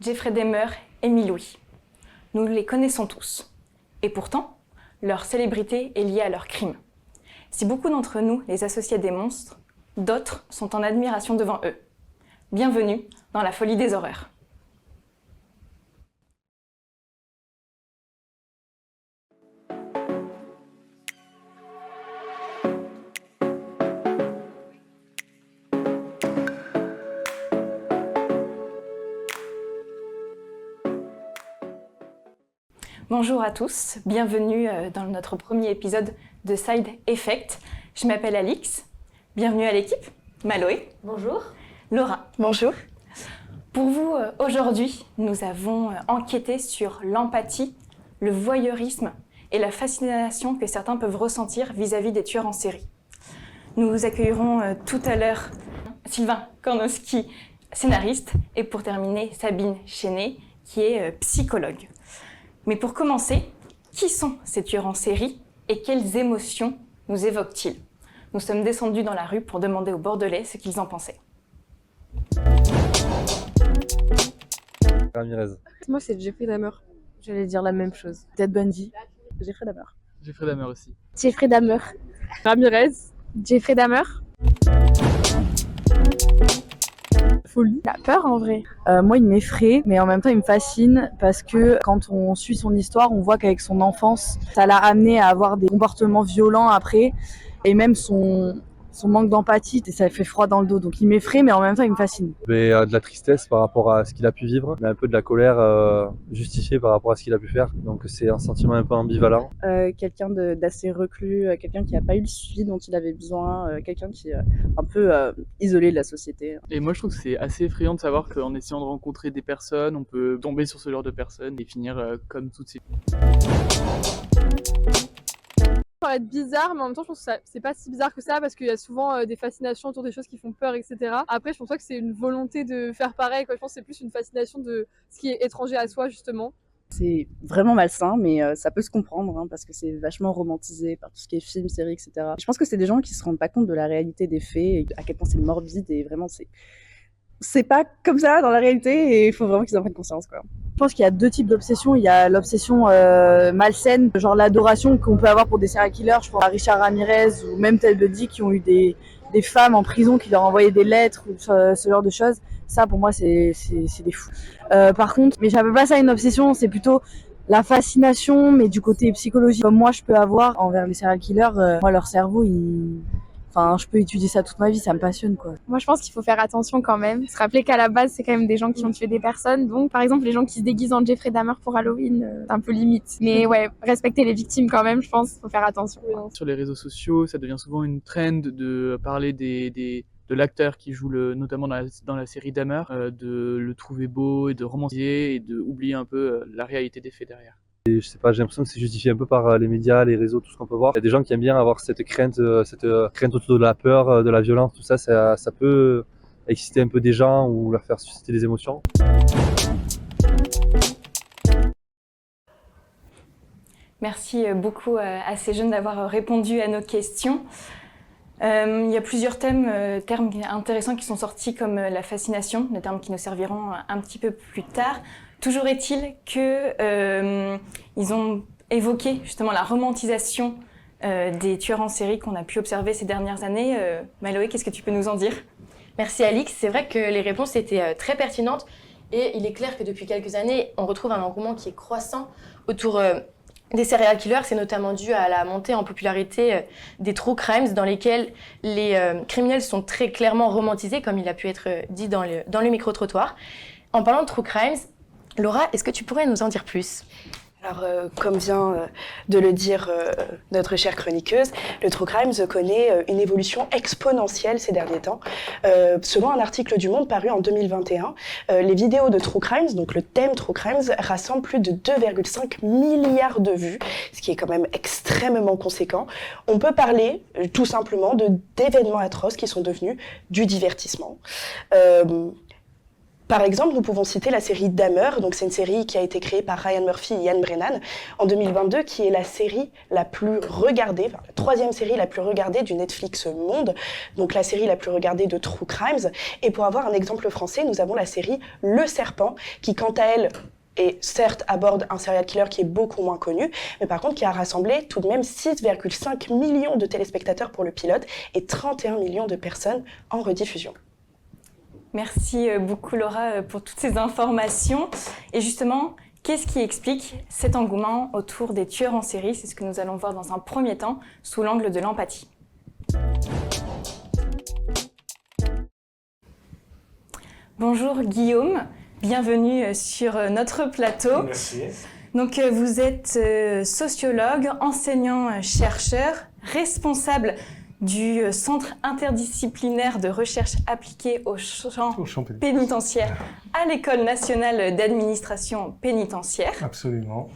Jeffrey Dahmer et Louis. Nous les connaissons tous. Et pourtant, leur célébrité est liée à leurs crimes. Si beaucoup d'entre nous les associaient à des monstres, d'autres sont en admiration devant eux. Bienvenue dans la folie des horreurs. Bonjour à tous, bienvenue dans notre premier épisode de Side Effect. Je m'appelle Alix, bienvenue à l'équipe. Maloé. Bonjour. Laura. Bonjour. Pour vous, aujourd'hui, nous avons enquêté sur l'empathie, le voyeurisme et la fascination que certains peuvent ressentir vis-à-vis des tueurs en série. Nous accueillerons tout à l'heure Sylvain Kornowski, scénariste, et pour terminer, Sabine Chenet, qui est psychologue. Mais pour commencer, qui sont ces tueurs en série et quelles émotions nous évoquent-ils ? Nous sommes descendus dans la rue pour demander aux Bordelais ce qu'ils en pensaient. Ramirez. Moi, c'est Jeffrey Dahmer. J'allais dire la même chose. Ted Bundy. Jeffrey Dahmer. Jeffrey Dahmer aussi. Jeffrey Dahmer. Ramirez. Jeffrey Dahmer. Folie. Il a peur en vrai. Moi, il m'effraie, mais en même temps, il me fascine parce que quand on suit son histoire, on voit qu'avec son enfance, ça l'a amené à avoir des comportements violents après, et même son manque d'empathie, ça fait froid dans le dos. Donc, il m'effraie, mais en même temps, il me fascine. Mais de la tristesse par rapport à ce qu'il a pu vivre, mais un peu de la colère justifiée par rapport à ce qu'il a pu faire. Donc c'est un sentiment un peu ambivalent. Quelqu'un d'assez reclus, quelqu'un qui n'a pas eu le suivi dont il avait besoin, quelqu'un qui est un peu isolé de la société. Et moi je trouve que c'est assez effrayant de savoir qu'en essayant de rencontrer des personnes, on peut tomber sur ce genre de personnes et finir comme toutes ces... Ça paraît être bizarre, mais en même temps, je pense que c'est pas si bizarre que ça parce qu'il y a souvent des fascinations autour des choses qui font peur, etc. Après, je pense pas que c'est une volonté de faire pareil, quoi. Je pense que c'est plus une fascination de ce qui est étranger à soi, justement. C'est vraiment malsain, mais ça peut se comprendre, hein, parce que c'est vachement romantisé par tout ce qui est film, série, etc. Je pense que c'est des gens qui se rendent pas compte de la réalité des faits, et à quel point c'est morbide, et vraiment, c'est pas comme ça dans la réalité, et il faut vraiment qu'ils en prennent conscience, quoi. Je pense qu'il y a deux types d'obsessions. Il y a l'obsession malsaine, genre l'adoration qu'on peut avoir pour des serial killers. Je pense à Richard Ramirez ou même Ted Bundy qui ont eu des femmes en prison qui leur envoyaient des lettres ou ce genre de choses. Ça, pour moi, c'est des fous. Par contre, mais j'appelle pas ça une obsession, c'est plutôt la fascination, mais du côté psychologique. Comme moi, je peux avoir envers les serial killers, moi, leur cerveau, Enfin, je peux étudier ça toute ma vie, ça me passionne, quoi. Moi, je pense qu'il faut faire attention quand même. Se rappeler qu'à la base, c'est quand même des gens qui ont tué des personnes. Donc, par exemple, les gens qui se déguisent en Jeffrey Dahmer pour Halloween, c'est un peu limite. Mais ouais, respecter les victimes quand même, je pense, faut faire attention. Sur les réseaux sociaux, ça devient souvent une trend de parler de l'acteur qui joue notamment dans la série Dahmer, de le trouver beau et de romantiser et de oublier un peu la réalité des faits derrière. Et je sais pas, j'ai l'impression que c'est justifié un peu par les médias, les réseaux, tout ce qu'on peut voir. Il y a des gens qui aiment bien avoir cette crainte autour de la peur, de la violence, tout ça, ça peut exciter un peu des gens ou leur faire susciter des émotions. Merci beaucoup à ces jeunes d'avoir répondu à nos questions. Il y a plusieurs termes intéressants qui sont sortis comme la fascination, des termes qui nous serviront un petit peu plus tard. Toujours est-il qu'ils ont évoqué justement la romantisation des tueurs en série qu'on a pu observer ces dernières années. Maloé, qu'est-ce que tu peux nous en dire ? Merci Alix, c'est vrai que les réponses étaient très pertinentes et il est clair que depuis quelques années, on retrouve un engouement qui est croissant autour des serial killers. C'est notamment dû à la montée en popularité des true crimes dans lesquels les criminels sont très clairement romantisés, comme il a pu être dit dans le micro-trottoir. En parlant de true crimes, Laura, est-ce que tu pourrais nous en dire plus ? Alors, comme vient de le dire notre chère chroniqueuse, le true crime connaît une évolution exponentielle ces derniers temps. Selon un article du Monde paru en 2021, les vidéos de true crimes, donc le thème true crimes, rassemblent plus de 2,5 milliards de vues, ce qui est quand même extrêmement conséquent. On peut parler tout simplement d'événements atroces qui sont devenus du divertissement. Par exemple, nous pouvons citer la série Dahmer, donc c'est une série qui a été créée par Ryan Murphy et Ian Brennan en 2022, qui est la série la plus regardée, enfin, la 3e série la plus regardée du Netflix Monde, donc la série la plus regardée de True Crimes. Et pour avoir un exemple français, nous avons la série Le Serpent, qui quant à elle et certes aborde un serial killer qui est beaucoup moins connu, mais par contre qui a rassemblé tout de même 6,5 millions de téléspectateurs pour le pilote et 31 millions de personnes en rediffusion. Merci beaucoup Laura pour toutes ces informations. Et justement, qu'est-ce qui explique cet engouement autour des tueurs en série? C'est ce que nous allons voir dans un premier temps sous l'angle de l'empathie. Bonjour Guillaume. Bienvenue sur notre plateau. Merci. Donc vous êtes sociologue, enseignant-chercheur, responsable du Centre interdisciplinaire de recherche appliquée au champ pénitentiaire à l'École nationale d'administration pénitentiaire. Absolument.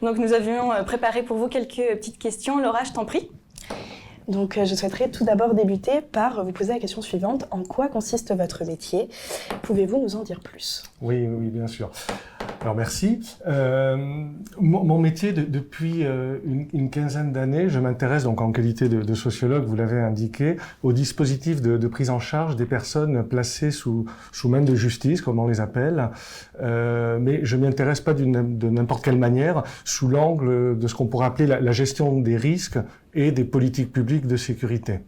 Donc nous avions préparé pour vous quelques petites questions. Laura, je t'en prie. Donc je souhaiterais tout d'abord débuter par vous poser la question suivante. En quoi consiste votre métier? Pouvez-vous nous en dire plus? Oui, bien sûr. Alors merci. Mon métier, depuis une quinzaine d'années, je m'intéresse donc en qualité de sociologue, vous l'avez indiqué, au dispositif de prise en charge des personnes placées sous main de justice, comme on les appelle. Mais je m'y intéresse pas de n'importe quelle manière, sous l'angle de ce qu'on pourrait appeler la gestion des risques et des politiques publiques de sécurité.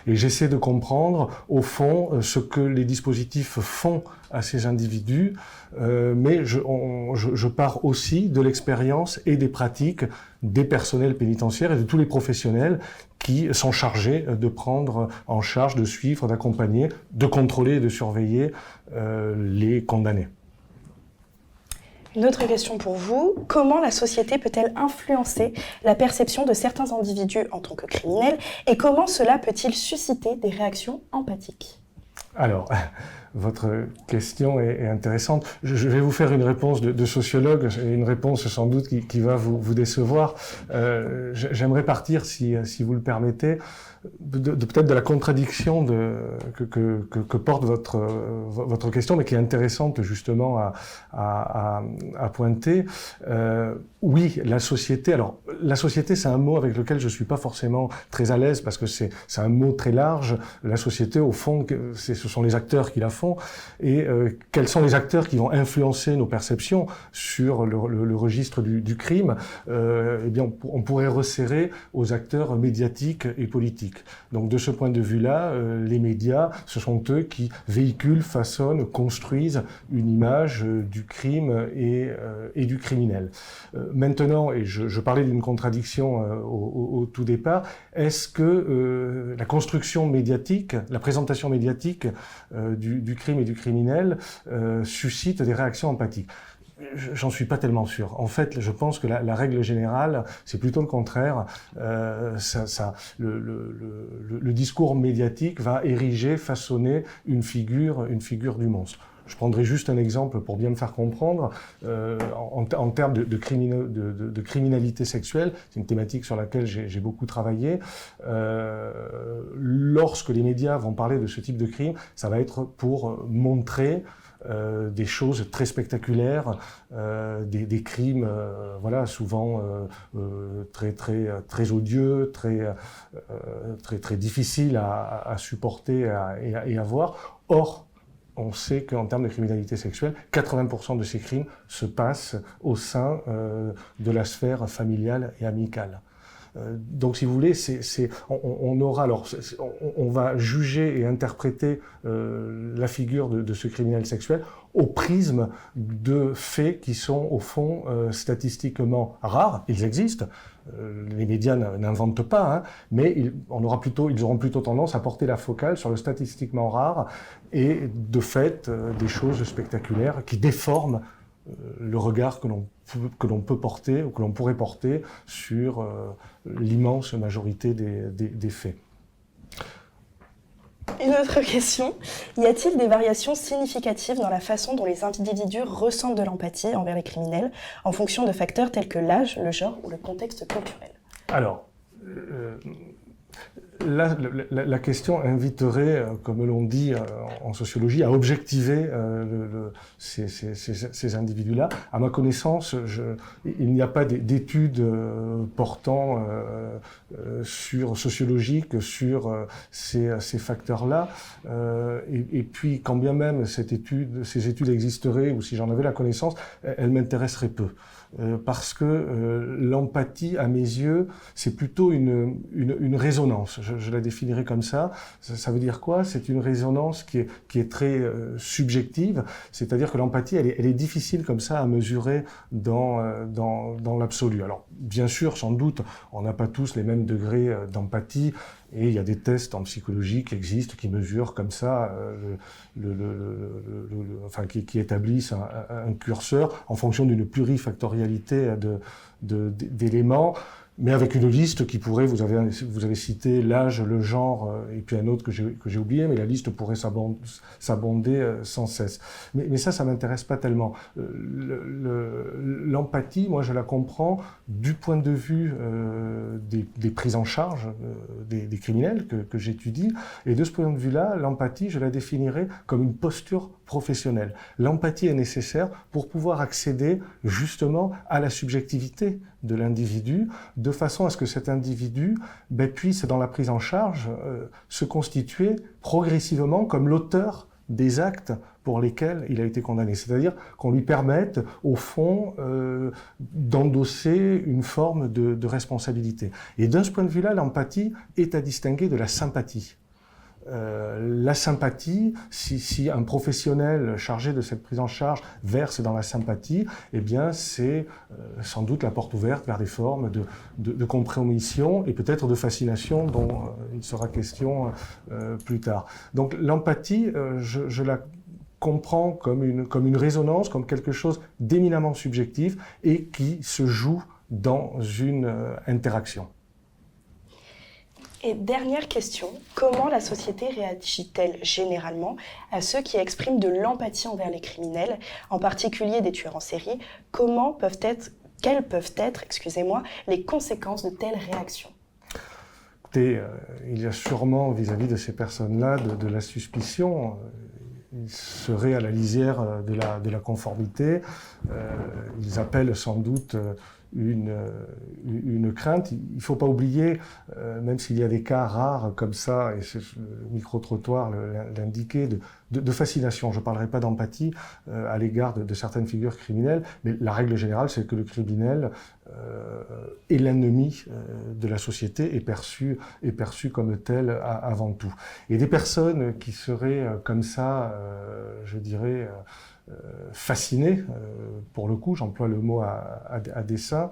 Et j'essaie de comprendre, au fond, ce que les dispositifs font à ces individus, mais je pars aussi de l'expérience et des pratiques des personnels pénitentiaires et de tous les professionnels qui sont chargés de prendre en charge, de suivre, d'accompagner, de contrôler et de surveiller les condamnés. Une autre question pour vous. Comment la société peut-elle influencer la perception de certains individus en tant que criminels et comment cela peut-il susciter des réactions empathiques? Alors, votre question est intéressante. Je vais vous faire une réponse de sociologue, et une réponse sans doute qui va vous décevoir. J'aimerais partir, si vous le permettez, peut-être de la contradiction que porte votre question, mais qui est intéressante justement à pointer. Oui, la société. Alors, la société, c'est un mot avec lequel je suis pas forcément très à l'aise parce que c'est un mot très large. La société, au fond, ce sont les acteurs qui la font. Et quels sont les acteurs qui vont influencer nos perceptions sur le registre du crime? Eh bien, on pourrait resserrer aux acteurs médiatiques et politiques. Donc, de ce point de vue-là, les médias, ce sont eux qui véhiculent, façonnent, construisent une image du crime et du criminel. Maintenant, et je parlais d'une contradiction au tout départ, est-ce que la construction médiatique, la présentation médiatique du crime et du criminel suscite des réactions empathiques? J'en suis pas tellement sûr. En fait, je pense que la règle générale, c'est plutôt le contraire. Le discours médiatique va ériger, façonner une figure du monstre. Je prendrai juste un exemple pour bien me faire comprendre. En termes de criminalité sexuelle, c'est une thématique sur laquelle j'ai beaucoup travaillé. Lorsque les médias vont parler de ce type de crime, ça va être pour montrer des choses très spectaculaires, des crimes, voilà, souvent très odieux, très difficiles à supporter et à voir. Or, on sait qu'en termes de criminalité sexuelle, 80% de ces crimes se passent au sein de la sphère familiale et amicale. Donc, si vous voulez, on va juger et interpréter la figure de ce criminel sexuel au prisme de faits qui sont, au fond, statistiquement rares. Ils existent. Les médias n'inventent pas, hein, mais ils auront plutôt tendance à porter la focale sur le statistiquement rare et, de fait, des choses spectaculaires qui déforment le regard que l'on peut porter ou que l'on pourrait porter sur l'immense majorité des faits. Une autre question. Y a-t-il des variations significatives dans la façon dont les individus ressentent de l'empathie envers les criminels en fonction de facteurs tels que l'âge, le genre ou le contexte culturel? Alors, La question inviterait, comme l'on dit en sociologie, à objectiver ces individus-là. À ma connaissance, il n'y a pas d'études portant sociologiques sur ces facteurs-là. Et puis, quand bien même ces études existeraient, ou si j'en avais la connaissance, elles m'intéresseraient peu. Parce que l'empathie, à mes yeux, c'est plutôt une résonance. Je la définirais comme ça. Ça veut dire quoi? C'est une résonance qui est très subjective. C'est-à-dire que l'empathie, elle est difficile comme ça à mesurer dans l'absolu. Alors, bien sûr, sans doute, on n'a pas tous les mêmes degrés d'empathie. Et il y a des tests en psychologie qui existent, qui mesurent comme ça, qui établissent un curseur en fonction d'une plurifactorialité d'éléments, mais avec une liste qui pourrait, vous avez cité l'âge, le genre, et puis un autre que j'ai oublié, mais la liste pourrait s'abonder sans cesse. Mais ça m'intéresse pas tellement. L'empathie, moi, je la comprends du point de vue des prises en charge des criminels que j'étudie, et de ce point de vue-là, l'empathie, je la définirais comme une posture professionnelle. L'empathie est nécessaire pour pouvoir accéder justement à la subjectivité de l'individu, de façon à ce que cet individu puisse, dans la prise en charge, se constituer progressivement comme l'auteur des actes pour lesquels il a été condamné. C'est-à-dire qu'on lui permette, au fond, d'endosser une forme de responsabilité. Et de ce point de vue-là, l'empathie est à distinguer de la sympathie. La sympathie, si un professionnel chargé de cette prise en charge verse dans la sympathie, eh bien c'est sans doute la porte ouverte vers des formes de compromission et peut-être de fascination dont il sera question plus tard. Donc l'empathie, je la comprends comme une résonance, comme quelque chose d'éminemment subjectif et qui se joue dans une interaction. Et dernière question, comment la société réagit-elle généralement à ceux qui expriment de l'empathie envers les criminels, en particulier des tueurs en série? Quelles peuvent être, les conséquences de telles réactions? Écoutez, il y a sûrement vis-à-vis de ces personnes-là de la suspicion. Ils seraient à la lisière de la conformité. Ils appellent sans doute une crainte. Il ne faut pas oublier, même s'il y a des cas rares comme ça, et le micro-trottoir l'indiquait, de fascination. Je ne parlerai pas d'empathie à l'égard de certaines figures criminelles, mais la règle générale, c'est que le criminel est l'ennemi de la société, est perçu comme tel avant tout. Et des personnes qui seraient comme ça, je dirais, fasciné, pour le coup, j'emploie le mot à dessein,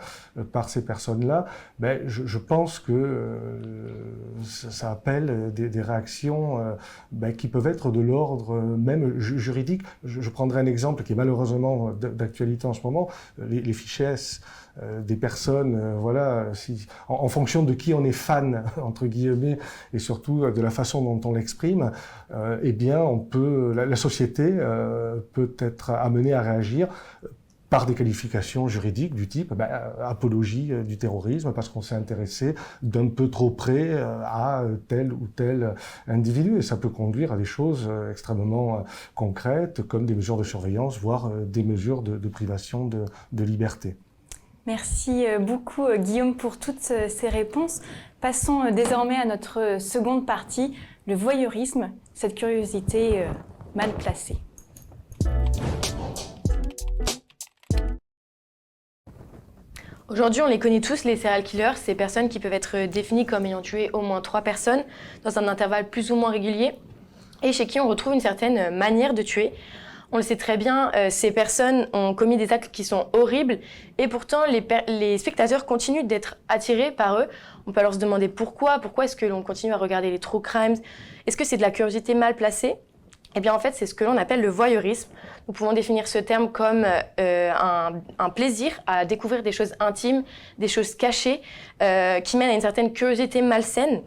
par ces personnes-là, je pense que ça appelle des réactions qui peuvent être de l'ordre même juridique. Je prendrai un exemple qui est malheureusement d'actualité en ce moment, les fichiers S. Des personnes, en fonction de qui on est fan, entre guillemets, et surtout de la façon dont on l'exprime, la société peut être amenée à réagir par des qualifications juridiques du type apologie du terrorisme, parce qu'on s'est intéressé d'un peu trop près à tel ou tel individu. Et ça peut conduire à des choses extrêmement concrètes, comme des mesures de surveillance, voire des mesures de privation de liberté. Merci beaucoup Guillaume pour toutes ces réponses. Passons désormais à notre seconde partie, le voyeurisme, cette curiosité mal placée. Aujourd'hui, on les connaît tous, les serial killers, ces personnes qui peuvent être définies comme ayant tué au moins 3 personnes dans un intervalle plus ou moins régulier et chez qui on retrouve une certaine manière de tuer. On le sait très bien, ces personnes ont commis des actes qui sont horribles et pourtant les spectateurs continuent d'être attirés par eux. On peut alors se demander pourquoi est-ce que l'on continue à regarder les true crimes? Est-ce que c'est de la curiosité mal placée? Eh bien en fait, c'est ce que l'on appelle le voyeurisme. Nous pouvons définir ce terme comme un plaisir à découvrir des choses intimes, des choses cachées, qui mènent à une certaine curiosité malsaine.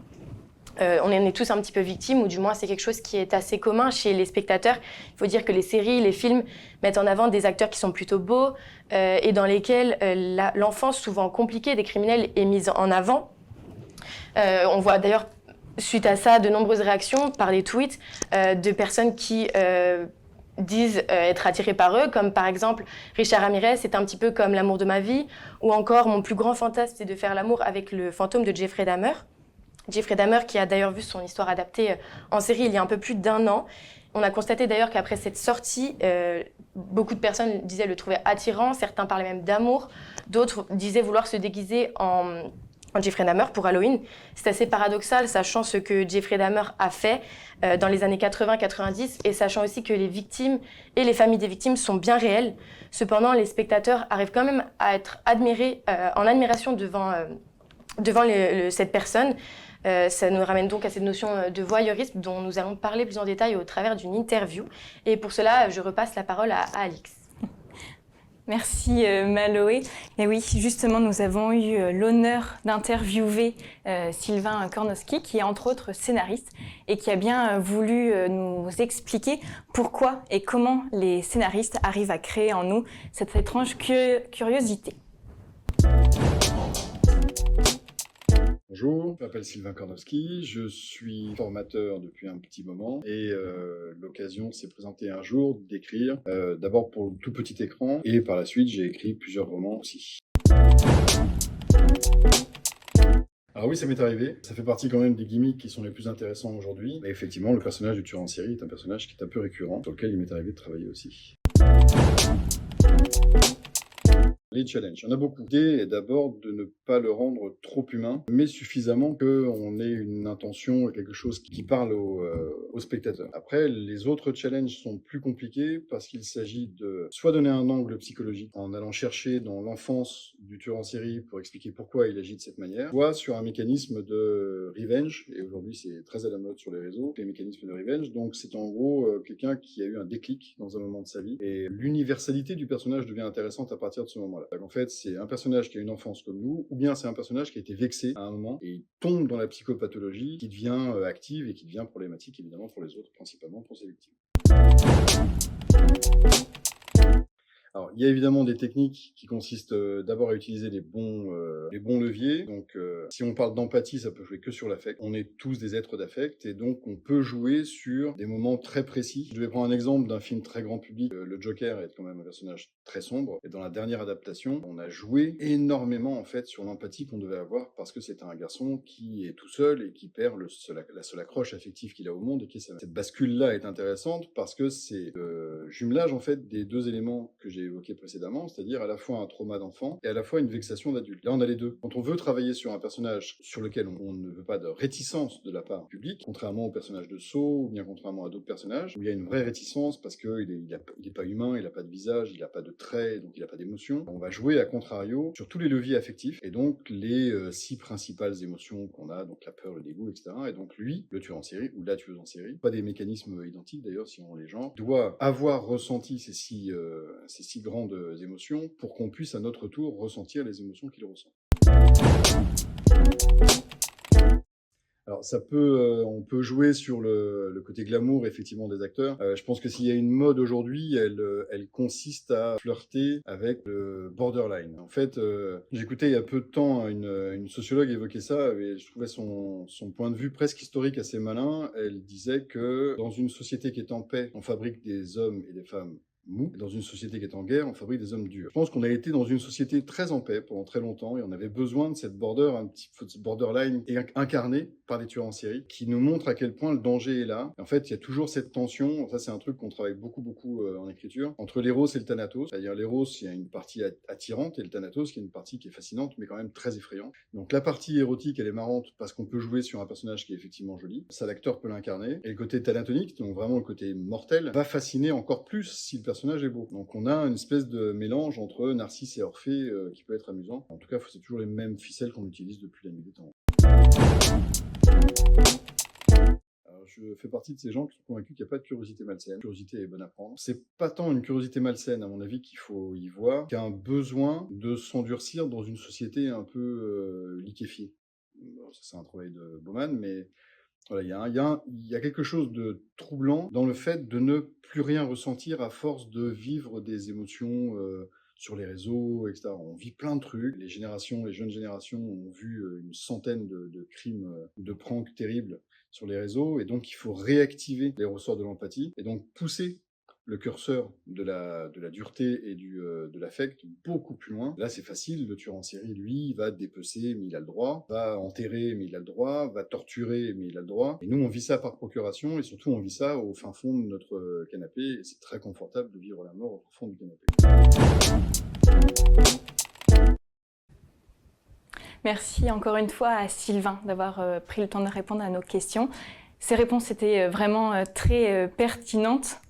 On en est tous un petit peu victimes, ou du moins c'est quelque chose qui est assez commun chez les spectateurs. Il faut dire que les séries, les films mettent en avant des acteurs qui sont plutôt beaux et dans lesquels l'enfance souvent compliquée des criminels est mise en avant. On voit d'ailleurs suite à ça, de nombreuses réactions par les tweets de personnes qui disent être attirées par eux, comme par exemple Richard Ramirez, c'est un petit peu comme l'amour de ma vie, ou encore mon plus grand fantasme, c'est de faire l'amour avec le fantôme de Jeffrey Dahmer. Jeffrey Dahmer qui a d'ailleurs vu son histoire adaptée en série il y a un peu plus d'1 an. On a constaté d'ailleurs qu'après cette sortie, beaucoup de personnes disaient le trouver attirant, certains parlaient même d'amour, d'autres disaient vouloir se déguiser en Jeffrey Dahmer pour Halloween. C'est assez paradoxal, sachant ce que Jeffrey Dahmer a fait dans les années 80-90 et sachant aussi que les victimes et les familles des victimes sont bien réelles. Cependant, les spectateurs arrivent quand même à être admirés, en admiration devant cette personne. Ça nous ramène donc à cette notion de voyeurisme dont nous allons parler plus en détail au travers d'une interview. Et pour cela, je repasse la parole à Alix. Merci Maloé. Et oui, justement, nous avons eu l'honneur d'interviewer Sylvain Kornowski, qui est entre autres scénariste et qui a bien voulu nous expliquer pourquoi et comment les scénaristes arrivent à créer en nous cette étrange curiosité. Bonjour, je m'appelle Sylvain Kornowski, je suis formateur depuis un petit moment et l'occasion s'est présentée un jour d'écrire, d'abord pour le tout petit écran et par la suite j'ai écrit plusieurs romans aussi. Alors oui, ça m'est arrivé, ça fait partie quand même des gimmicks qui sont les plus intéressants aujourd'hui, mais effectivement le personnage du tueur en série est un personnage qui est un peu récurrent, sur lequel il m'est arrivé de travailler aussi. Les challenges, il y en a beaucoup. L'idée est d'abord de ne pas le rendre trop humain, mais suffisamment qu'on ait une intention, quelque chose qui parle au spectateur. Après, les autres challenges sont plus compliqués parce qu'il s'agit de soit donner un angle psychologique en allant chercher dans l'enfance du tueur en série pour expliquer pourquoi il agit de cette manière, soit sur un mécanisme de revenge, et aujourd'hui c'est très à la mode sur les réseaux, les mécanismes de revenge, donc c'est en gros quelqu'un qui a eu un déclic dans un moment de sa vie, et l'universalité du personnage devient intéressante à partir de ce moment-là. En fait, c'est un personnage qui a une enfance comme nous, ou bien c'est un personnage qui a été vexé à un moment et il tombe dans la psychopathologie qui devient active et qui devient problématique évidemment pour les autres, principalement pour ses victimes. Alors, il y a évidemment des techniques qui consistent d'abord à utiliser les bons leviers. Donc, si on parle d'empathie, ça peut jouer que sur l'affect. On est tous des êtres d'affect et donc on peut jouer sur des moments très précis. Je vais prendre un exemple d'un film très grand public. Le Joker est quand même un personnage très sombre. Et dans la dernière adaptation, on a joué énormément en fait sur l'empathie qu'on devait avoir parce que c'est un garçon qui est tout seul et qui perd la seule accroche affective qu'il a au monde. Et cette bascule-là est intéressante parce que c'est le jumelage en fait des deux éléments que j'ai évoqué précédemment, c'est-à-dire à la fois un trauma d'enfant et à la fois une vexation d'adulte. Là, on a les deux. Quand on veut travailler sur un personnage sur lequel on ne veut pas de réticence de la part du public, contrairement au personnage de Saw, ou bien contrairement à d'autres personnages, où il y a une vraie réticence parce qu'il est pas humain, il n'a pas de visage, il n'a pas de traits, donc il n'a pas d'émotion. On va jouer à contrario sur tous les leviers affectifs, et donc les 6 principales émotions qu'on a, donc la peur, le dégoût, etc. Et donc lui, le tueur en série, ou la tueuse en série, pas des mécanismes identiques d'ailleurs si on les genres, doit avoir ressenti ces six grandes émotions pour qu'on puisse à notre tour ressentir les émotions qu'il ressent. Alors on peut jouer sur le côté glamour effectivement des acteurs. Je pense que s'il y a une mode aujourd'hui, elle consiste à flirter avec le borderline. En fait, j'écoutais il y a peu de temps une sociologue évoquer ça et je trouvais son point de vue presque historique assez malin. Elle disait que dans une société qui est en paix, on fabrique des hommes et des femmes mou. Dans une société qui est en guerre, on fabrique des hommes durs. Je pense qu'on a été dans une société très en paix pendant très longtemps et on avait besoin de cette borderline incarnée par des tueurs en série qui nous montre à quel point le danger est là. Et en fait, il y a toujours cette tension, ça c'est un truc qu'on travaille beaucoup en écriture, entre l'éros et le thanatos. C'est-à-dire l'éros, il y a une partie attirante et le thanatos, qui est une partie qui est fascinante mais quand même très effrayante. Donc la partie érotique, elle est marrante parce qu'on peut jouer sur un personnage qui est effectivement joli. Ça, l'acteur peut l'incarner. Et le côté thanatonique, donc vraiment le côté mortel, va fasciner encore plus si le personnage est beau. Donc on a une espèce de mélange entre Narcisse et Orphée qui peut être amusant. En tout cas, c'est toujours les mêmes ficelles qu'on utilise depuis la nuit des temps. Alors, je fais partie de ces gens qui sont convaincus qu'il n'y a pas de curiosité malsaine. La curiosité est bonne à prendre. C'est pas tant une curiosité malsaine, à mon avis, qu'il faut y voir, qu'un besoin de s'endurcir dans une société un peu liquéfiée. Bon, ça, c'est un travail de Bauman, mais voilà, il y a quelque chose de troublant dans le fait de ne plus rien ressentir à force de vivre des émotions sur les réseaux, etc. On vit plein de trucs. Les jeunes générations ont vu une centaine de crimes, de pranks terribles sur les réseaux, et donc il faut réactiver les ressorts de l'empathie, et donc pousser le curseur de la dureté et de l'affect beaucoup plus loin. Là, c'est facile, le tueur en série, lui, va dépecer, mais il a le droit, va enterrer, mais il a le droit, va torturer, mais il a le droit. Et nous, on vit ça par procuration, et surtout, on vit ça au fin fond de notre canapé, et c'est très confortable de vivre la mort au fond du canapé. Merci encore une fois à Sylvain d'avoir pris le temps de répondre à nos questions. Ces réponses étaient vraiment très pertinentes.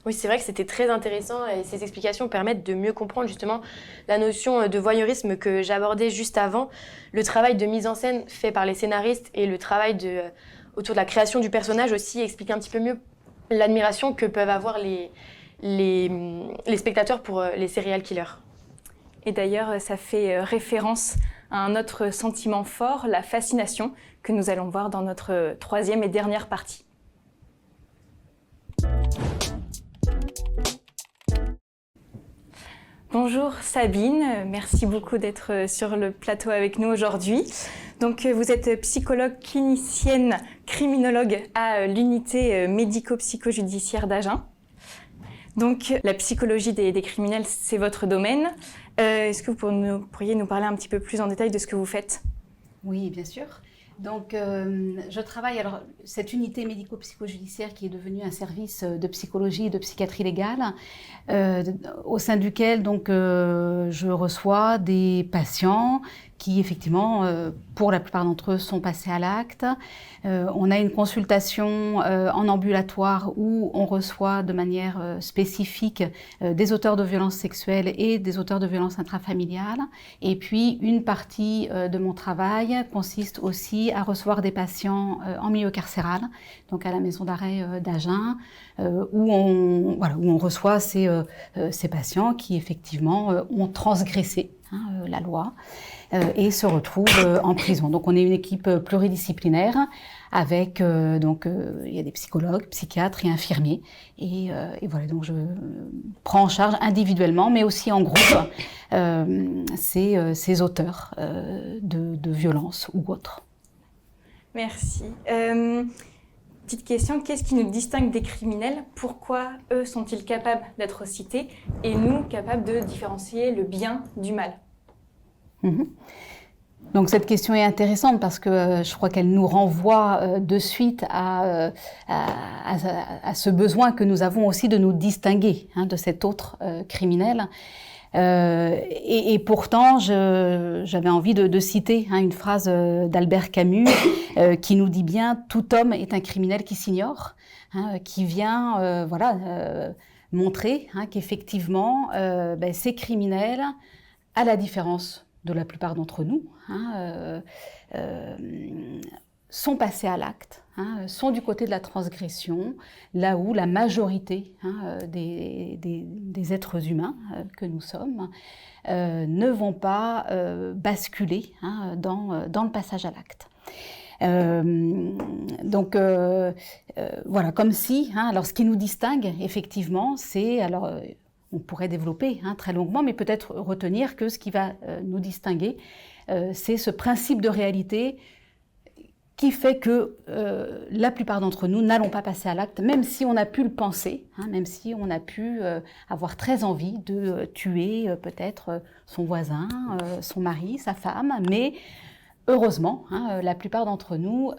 Oui, c'est vrai que c'était très intéressant et ces explications permettent de mieux comprendre justement la notion de voyeurisme que j'abordais juste avant, le travail de mise en scène fait par les scénaristes et le travail autour de la création du personnage aussi explique un petit peu mieux l'admiration que peuvent avoir les spectateurs pour les serial killers. Et d'ailleurs, ça fait référence à un autre sentiment fort, la fascination, que nous allons voir dans notre troisième et dernière partie. Bonjour Sabine, merci beaucoup d'être sur le plateau avec nous aujourd'hui. Donc vous êtes psychologue clinicienne, criminologue à l'unité médico-psychojudiciaire d'Agen. Donc la psychologie des criminels, c'est votre domaine. Est-ce que vous pourriez nous parler un petit peu plus en détail de ce que vous faites ? Oui, bien sûr. Donc, je travaille, alors, cette unité médico-psychojudiciaire qui est devenue un service de psychologie et de psychiatrie légale, au sein duquel donc, je reçois des patients qui, effectivement, pour la plupart d'entre eux, sont passés à l'acte. On a une consultation en ambulatoire où on reçoit de manière spécifique des auteurs de violences sexuelles et des auteurs de violences intrafamiliales. Et puis, une partie de mon travail consiste aussi à recevoir des patients en milieu carcéral, donc à la maison d'arrêt d'Agen, où on reçoit ces patients qui, effectivement, ont transgressé la loi et se retrouvent en prison. Donc on est une équipe pluridisciplinaire avec il y a des psychologues, psychiatres et infirmiers et voilà, donc je prends en charge individuellement mais aussi en groupe ces auteurs de violences ou autres. Merci. Petite question, qu'est-ce qui nous distingue des criminels ? Pourquoi eux sont-ils capables d'être cités et nous capables de différencier le bien du mal ? Donc cette question est intéressante parce que je crois qu'elle nous renvoie de suite à ce besoin que nous avons aussi de nous distinguer de cet autre criminel. Et pourtant, j'avais envie de citer une phrase d'Albert Camus qui nous dit bien « Tout homme est un criminel qui s'ignore », qui vient montrer qu'effectivement, ces criminels, à la différence de la plupart d'entre nous, sont passés à l'acte, sont du côté de la transgression, là où la majorité des êtres humains que nous sommes ne vont pas basculer dans le passage à l'acte. Voilà, comme si, alors ce qui nous distingue effectivement, c'est, alors on pourrait développer très longuement, mais peut-être retenir que ce qui va nous distinguer, c'est ce principe de réalité qui fait que la plupart d'entre nous n'allons pas passer à l'acte, même si on a pu le penser, même si on a pu avoir très envie de tuer peut-être son voisin, son mari, sa femme, mais heureusement, la plupart d'entre nous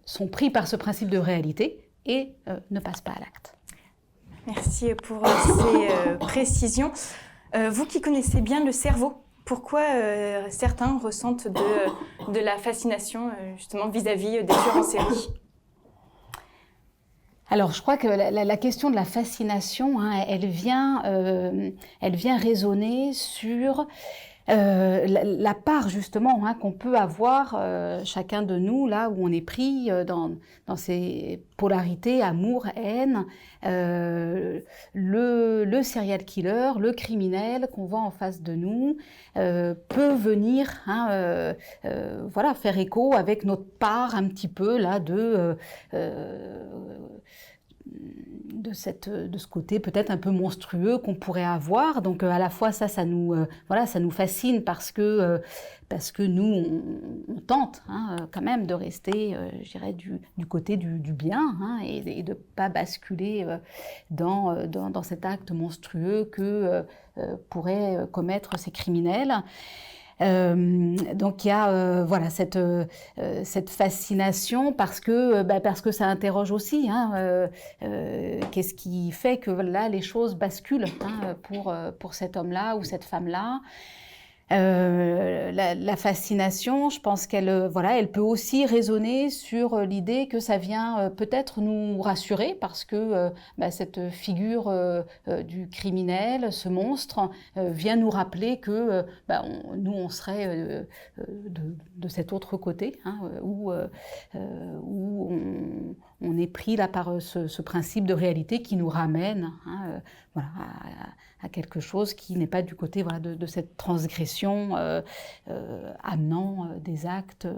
sont pris par ce principe de réalité et ne passent pas à l'acte. Merci pour ces précisions. Vous qui connaissez bien le cerveau, pourquoi certains ressentent de la fascination justement vis-à-vis des tueurs en série ? Alors, je crois que la question de la fascination, elle vient résonner sur la part justement qu'on peut avoir chacun de nous là où on est pris dans ces polarités amour, haine, le serial killer, le criminel qu'on voit en face de nous peut venir faire écho avec notre part un petit peu là de ce côté peut-être un peu monstrueux qu'on pourrait avoir. Donc à la fois ça nous fascine parce que nous on tente quand même de rester, je dirais, du côté du bien et de ne pas basculer dans cet acte monstrueux que pourraient commettre ces criminels. Donc il y a cette fascination parce que ça interroge aussi qu'est-ce qui fait que là les choses basculent pour cet homme-là ou cette femme-là. La fascination, je pense elle peut aussi résonner sur l'idée que ça vient peut-être nous rassurer parce que cette figure du criminel, ce monstre, vient nous rappeler que nous on serait de cet autre côté, où on est pris là par ce principe de réalité qui nous ramène à quelque chose qui n'est pas du côté de cette transgression amenant des actes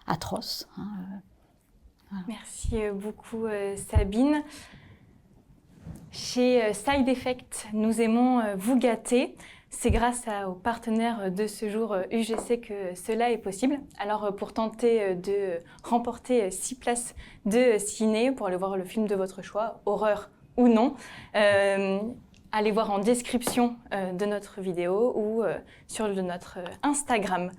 atroces. Voilà. Merci beaucoup Sabine. Chez Side Effect, nous aimons vous gâter. C'est grâce aux partenaires de ce jour UGC que cela est possible. Alors pour tenter de remporter 6 places de ciné pour aller voir le film de votre choix, horreur ou non, allez voir en description de notre vidéo ou sur notre Instagram.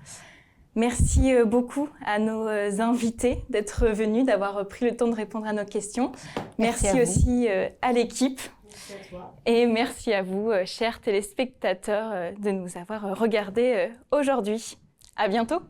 Merci beaucoup à nos invités d'être venus, d'avoir pris le temps de répondre à nos questions. Merci aussi à l'équipe. Merci à toi. Et merci à vous, chers téléspectateurs, de nous avoir regardés aujourd'hui. À bientôt.